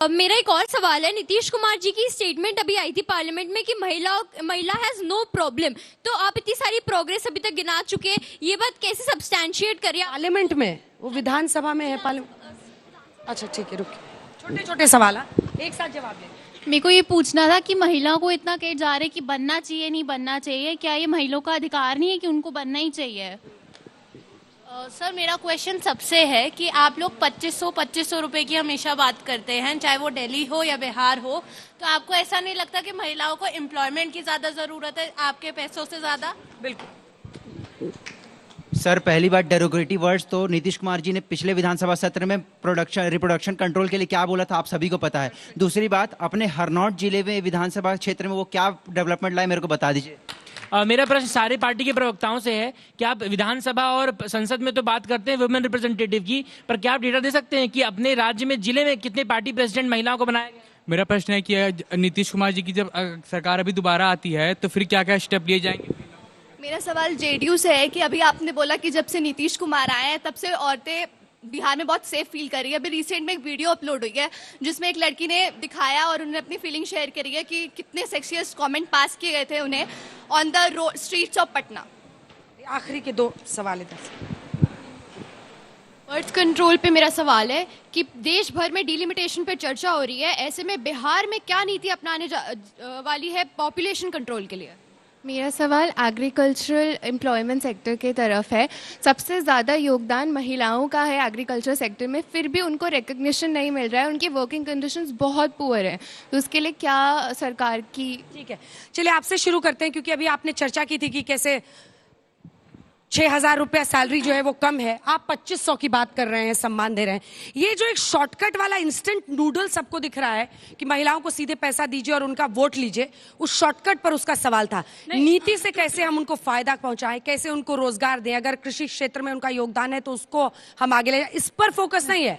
अब मेरा एक और सवाल है, नीतीश कुमार जी की स्टेटमेंट अभी आई थी पार्लियामेंट में कि महिला हैज नो प्रॉब्लम, तो आप इतनी सारी प्रोग्रेस अभी तक गिना चुके हैं, ये बात कैसे सब्सटैंशिएट करिए? पार्लियामेंट में, वो विधानसभा में है पार्लियामेंट। अच्छा ठीक है, रुकिए, छोटे छोटे सवाल एक साथ जवाब लें। मेरे को ये पूछना था कि महिलाओं को इतना कहे जा रहे कि बनना चाहिए नहीं बनना चाहिए, क्या ये महिलाओं का अधिकार नहीं है कि उनको बनना ही चाहिए? सर मेरा क्वेश्चन सबसे है कि आप लोग 2500 रुपए की हमेशा बात करते हैं, चाहे वो दिल्ली हो या बिहार हो, तो आपको ऐसा नहीं लगता कि महिलाओं को एम्प्लॉयमेंट की ज़्यादा ज़रूरत है आपके पैसों से ज़्यादा? बिल्कुल सर, पहली बात डेरोगेटिव वर्ड्स तो नीतीश कुमार जी ने पिछले विधानसभा सत्र में रिप्रोडक्शन कंट्रोल के लिए क्या बोला था आप सभी को पता है। दूसरी बात, अपने हरनौट जिले में विधानसभा क्षेत्र में वो क्या डेवलपमेंट लाए मेरे को बता दीजिए। मेरा प्रश्न सारे पार्टी के प्रवक्ताओं से है कि आप विधानसभा और संसद में तो बात करते हैं वुमेन रिप्रेजेंटेटिव की, पर क्या आप डेटा दे सकते हैं कि अपने राज्य में जिले में कितने पार्टी प्रेसिडेंट महिलाओं को बनाया गया? मेरा प्रश्न है कि नीतीश कुमार जी की जब सरकार अभी दोबारा आती है तो फिर क्या क्या स्टेप लिए जाएंगे? मेरा सवाल जेडीयू से है कि अभी आपने बोला कि जब से नीतीश कुमार आए हैं तब से औरतें बिहार में बहुत सेफ फील कर रही है। अभी रिसेंट में एक वीडियो अपलोड हुई है जिसमें एक लड़की ने दिखाया और उन्होंने अपनी फीलिंग शेयर करी है कि कितने सेक्सियस कमेंट पास किए गए थे उन्हें on the road streets of Patna. आखिरी के 2 सवाल इधर से। बर्थ कंट्रोल पे मेरा सवाल है कि देश भर में डिलिमिटेशन पे चर्चा हो रही है, ऐसे में बिहार में क्या नीति अपनाने वाली है पॉपुलेशन कंट्रोल के लिए? मेरा सवाल एग्रीकल्चरल एम्प्लॉयमेंट सेक्टर के तरफ है। सबसे ज़्यादा योगदान महिलाओं का है एग्रीकल्चर सेक्टर में, फिर भी उनको रिकग्निशन नहीं मिल रहा है, उनकी वर्किंग कंडीशंस बहुत पुअर हैं, तो उसके लिए क्या सरकार की? ठीक है, चलिए आपसे शुरू करते हैं, क्योंकि अभी आपने चर्चा की थी कि कैसे 6,000 रुपया सैलरी जो है वो कम है, आप 2500 की बात कर रहे हैं, सम्मान दे रहे हैं। ये जो एक शॉर्टकट वाला इंस्टेंट नूडल सबको दिख रहा है कि महिलाओं को सीधे पैसा दीजिए और उनका वोट लीजिए, उस शॉर्टकट पर उसका सवाल था। नीति से कैसे हम उनको फायदा पहुंचाएं, कैसे उनको रोजगार दें, अगर कृषि क्षेत्र में उनका योगदान है तो उसको हम आगे ले जाए, इस पर फोकस नहीं है।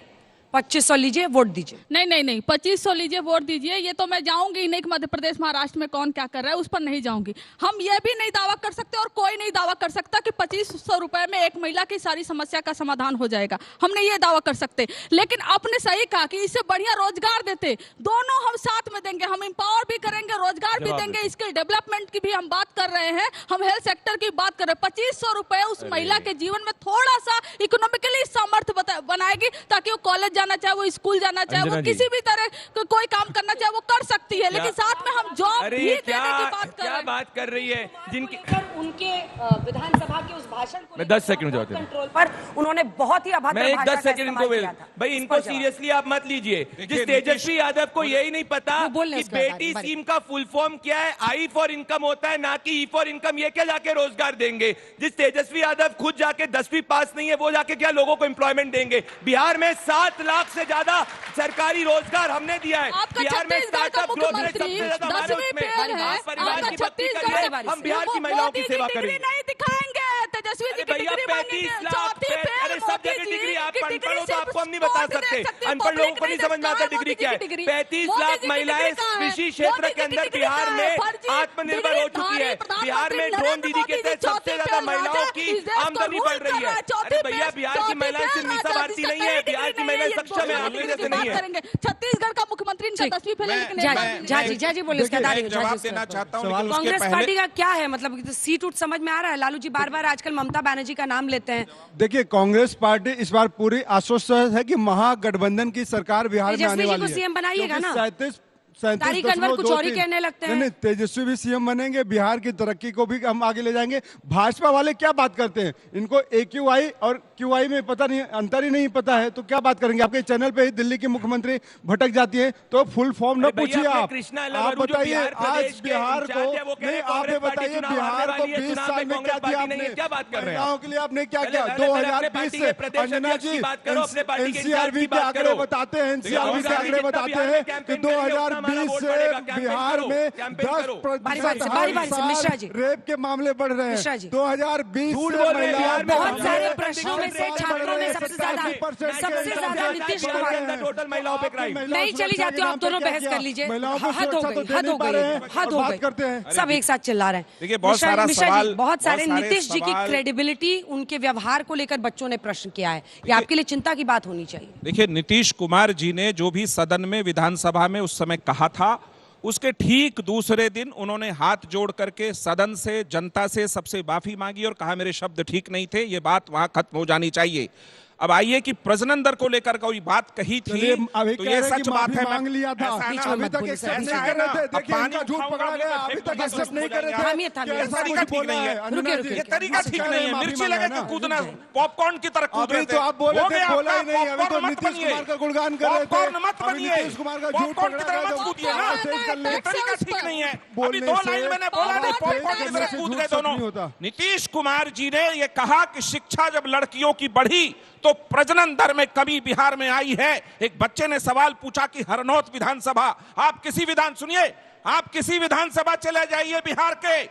2500 लीजिए, वोट दीजिए। नहीं 2500 लीजिए, वोट दीजिए, ये तो मैं जाऊंगी नहीं कि मध्य प्रदेश महाराष्ट्र में कौन क्या कर रहा है उस पर नहीं जाऊंगी। हम ये भी नहीं दावा कर सकते और कोई नहीं दावा कर सकता कि 2500 रुपए में एक महिला की सारी समस्या का समाधान हो जाएगा, हम नहीं ये दावा कर सकते। लेकिन आपने सही कहा कि इससे बढ़िया रोजगार देते, दोनों हम साथ में देंगे, हम एम्पावर भी करेंगे, रोजगार भी देंगे, स्किल डेवलपमेंट की भी हम बात कर रहे हैं, हम हेल्थ सेक्टर की बात कर रहे हैं। 2500 रुपए उस महिला के जीवन में थोड़ा सा इकोनॉमिकली सामर्थ्य बनाएगी, ताकि वो कॉलेज जाना चाहे, वो स्कूल जाना चाहे, वो किसी भी तरह कोई काम करना चाहे वो कर सकती है, लेकिन साथ में हम जॉब भी देने की बात कर रहे हैं। बात कर रही है जिनकी उनके विधानसभा के उस भाषण को मैं 10 सेकंड जवाब कंट्रोल पर उन्होंने बहुत ही अभद्र मैं एक 10 सेकंड इनको भाई इनको इस पर सीरियसली आप मत लीजिए। जिस तेजस्वी यादव को यही नहीं पता कि बेटी स्कीम का फुल फॉर्म क्या है, आई फॉर इनकम होता है ना कि ई फॉर इनकम, ये क्या जाके रोजगार देंगे? जिस तेजस्वी यादव खुद जाके 10वीं पास नहीं है वो जाके क्या लोगों को एम्प्लॉयमेंट देंगे? बिहार में 7 लाख से ज्यादा सरकारी रोजगार हमने दिया है। बिहार में स्टार्टअप ग्रोथ रेट सबसे ज्यादा हमारे उसमें। आप परिवार की बात करिए, हम बिहार की महिलाओं की सेवा करेंगे। नहीं दिखाएंगे तेजस्वी जी की भैया, डिग्री 35 लाख अरे सब जगह डिग्री, आप अनपढ़ हो तो आपको हम नहीं बता सकते, अनपढ़ लोगों को नहीं समझ में आता डिग्री क्या है। 35 लाख महिलाएं कृषि क्षेत्र के अंदर बिहार में आत्मनिर्भर हो चुकी है। बिहार में ड्रोन दीदी के तहत सबसे ज्यादा महिलाओं की आमदनी बढ़ रही है। अरे भैया, बिहार की महिलाएं सिर्फ मीसा भारती नहीं है, बिहार की महिलाएं सक्षम है, आपके जैसे नहीं है। छत्तीसगढ़ का मुख्यमंत्री इनका 10वीं फेल है। जी बोले, जवाब देना चाहता हूं, लेकिन उसके कांग्रेस पहले पार्टी का क्या है, मतलब सीट उठ समझ में आ रहा है? लालू जी बार बार आजकल ममता बनर्जी का नाम लेते हैं। देखिए, कांग्रेस पार्टी इस बार पूरी आश्वस्त है कि महागठबंधन की सरकार बिहार में आने वाली है। सीएम बनाइएगा ना? 37 कुछ और ही कहने लगते हैं। नहीं, तेजस्वी भी सीएम बनेंगे, बिहार की तरक्की को भी हम आगे ले जाएंगे। भाजपा वाले क्या बात करते हैं, इनको AQI और QI में पता नहीं, अंतर ही नहीं पता है, तो क्या बात करेंगे? आपके चैनल पे ही दिल्ली की मुख्यमंत्री भटक जाती है, तो फुल फॉर्म न पूछिए। आप बताइए आज बिहार को नहीं, आप बताइए बिहार को 20 साल में क्या दिया आपने? महिलाओं के लिए आपने क्या किया? 2020 से अंजना जी NCRB के आंकड़े बताते हैं, NCRB के आंकड़े बताते हैं कि 2020 वाला 2020 वोट से बढ़ेगा। कैंपेन बिहार करो, में कैंपेन 10 करो। बारी-बारी से, मिश्रा जी। रेप के मामले बढ़ रहे मिश्रा हैं। जी। 2020 झूठ से बोल रहे हैं, महिलाओं बिहार में बहुत के सारे मामले प्रश्नों में से, 87% छात्रों में बढ़ सबसे रहे हैं, ज्यादा 87% नीतीश बढ़ कुमार। रहे हैं। टोटल महिलाओं पे क्राइम। नहीं चली जाती, आप दोनों बहस कर लीजिए। महिलाओं को हद हो सुरक्षा तो गई, दे हद नहीं हो पा रहे गई, हैं हद और हो बात गई। करते हैं। सब एक साथ चिल्ला रहे हैं। देखिए, बहुत सारा मिश्रा जी, सवाल- बहुत सारे बहुत सारे नीतीश जी की सवाल- क्रेडिबिलिटी, उनके व्यवहार को लेकर बच्चों ने प्रश्न किया है। ये आपके लिए चिंता की बात होनी चाहिए। देखिए, नीतीश कुमार जी ने जो भी सदन में, विधानसभा में उस समय कहा था, उसके ठीक दूसरे दिन उन्होंने हाथ जोड़ करके सदन से, जनता से सबसे माफी मांगी और कहा मेरे शब्द ठीक नहीं थे, ये बात वहां खत्म हो जानी चाहिए। अब आइए कि प्रजनन दर को लेकर कोई बात कही थी, चलिए, अभी तो कह ये रहे हैं सच कि बात माफी है। मांग लिया था। ऐसा है ना, अभी तक एक्सेप्ट नहीं कर रहे थे। देखिए, इनका झूठ पकड़ा गया। अभी तक एक्सेप्ट नहीं कर रहे थे। थामिए, थामिए। कि ऐसा तरीका कुछ ठीक बोला नहीं है। है। अनुराग रुकिए, जी, ये तरीका ठीक नहीं है। माफी मिर्ची मांगा लगे ना। के कूदना, पॉपकॉर्न की तरह कूद अभी रहे तो आप बोले हो थे, गया बोला ही आपका, नहीं। अभी तो पॉपकॉर्न मत नीतीश बनिए। कुमार का गुणगान कर रहे थे। पॉपकॉर्न मत अभी बनिए। नीतीश कुमार का झूठ पॉपकॉर्न की पकड़ा तरह गया, मत तो कूदिए ना। एक्सेप्ट कर ले। ये तरीका ठीक नहीं है। अभी बोलने 2 से लाइन मैंने बोला नहीं, पॉपकॉर्न की तरह कूद गए दोनों। नीतीश कुमार जी ने ये कहा कि शिक्षा जब लड़कियों की बढ़ी तो प्रजनन दर में कमी बिहार में आई है। एक बच्चे ने सवाल पूछा कि हरनौत विधानसभा, आप किसी विधानसभा चले जाइए बिहार के,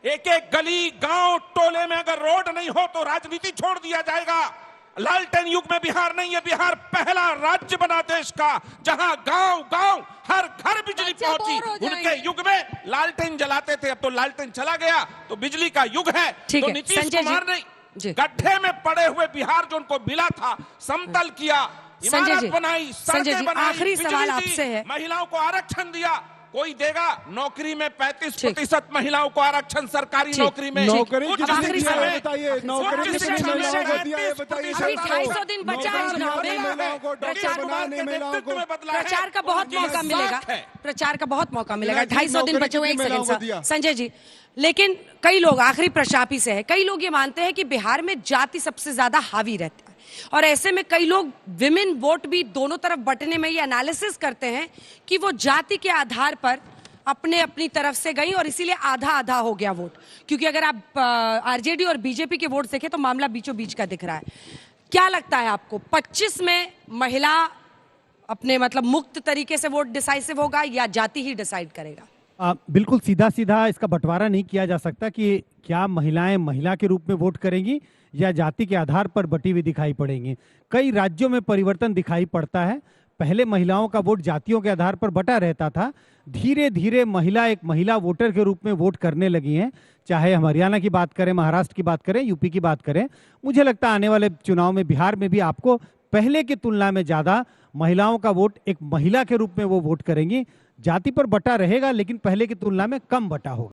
एक एक गली, गांव, टोले में अगर रोड नहीं हो तो राजनीति छोड़ दिया जाएगा। लालटेन युग में बिहार नहीं है, बिहार पहला राज्य बना देश का जहां गांव गांव हर घर बिजली पहुंची। उनके युग में लालटेन जलाते थे, अब तो लालटेन चला गया, तो बिजली का युग है। ठीक तो है, नीतीश संजय जी। कुमार ने जी। गड्ढे में पड़े हुए बिहार जो उनको मिला था, समतल किया, संजय इमारत जी, बनाई, संजय जी, सड़कें बनाई, आखिरी बिजली सवाल दी, आपसे है। महिलाओं को आरक्षण दिया। कोई देगा नौकरी में 35% महिलाओं को आरक्षण, सरकारी नौकरी में। नौकरी उच्च कितनी आखिरी दी है, सवाल। बताइए। नौकरी उच्च कितनी शिक्षा में महिलाओं को दिया है, बताइए। अभी 250 दिन बचा है चुनाव में। महिलाओं को डॉक्टर बनाने, महिलाओं को प्रचार का बहुत मौका मिलेगा, प्रचार का बहुत मौका मिलेगा। 250 दिन बचे हुए। एक सेकंड संजय जी, लेकिन कई लोग, आखिरी प्रश्न आप ही से है, कई लोग ये मानते हैं कि बिहार में जाति सबसे ज्यादा हावी रहता है, और ऐसे में कई लोग विमेन वोट भी दोनों तरफ बंटने में ये एनालिसिस करते हैं कि वो जाति के आधार पर अपनी तरफ से गई और इसीलिए आधा आधा हो गया वोट। क्योंकि अगर आप आरजेडी और बीजेपी के वोट देखें तो मामला बीचों बीच का दिख रहा है। क्या लगता है आपको, 25 में महिला अपने मतलब मुक्त तरीके से वोट डिसाइसिव होगा या जाति ही डिसाइड करेगा? बिल्कुल सीधा सीधा इसका बंटवारा नहीं किया जा सकता कि क्या महिलाएं महिला के रूप में वोट करेंगी या जाति के आधार पर बटी हुई दिखाई पड़ेंगी। कई राज्यों में परिवर्तन दिखाई पड़ता है। पहले महिलाओं का वोट जातियों के आधार पर बटा रहता था, धीरे धीरे महिला एक महिला वोटर के रूप में वोट करने लगी हैं। चाहे हम हरियाणा की बात करें, महाराष्ट्र की बात करें, यूपी की बात करें, मुझे लगता है आने वाले चुनाव में बिहार में भी आपको पहले की तुलना में ज्यादा महिलाओं का वोट एक महिला के रूप में वो वोट करेंगी। जाति पर बटा रहेगा लेकिन पहले की तुलना में कम बटा होगा।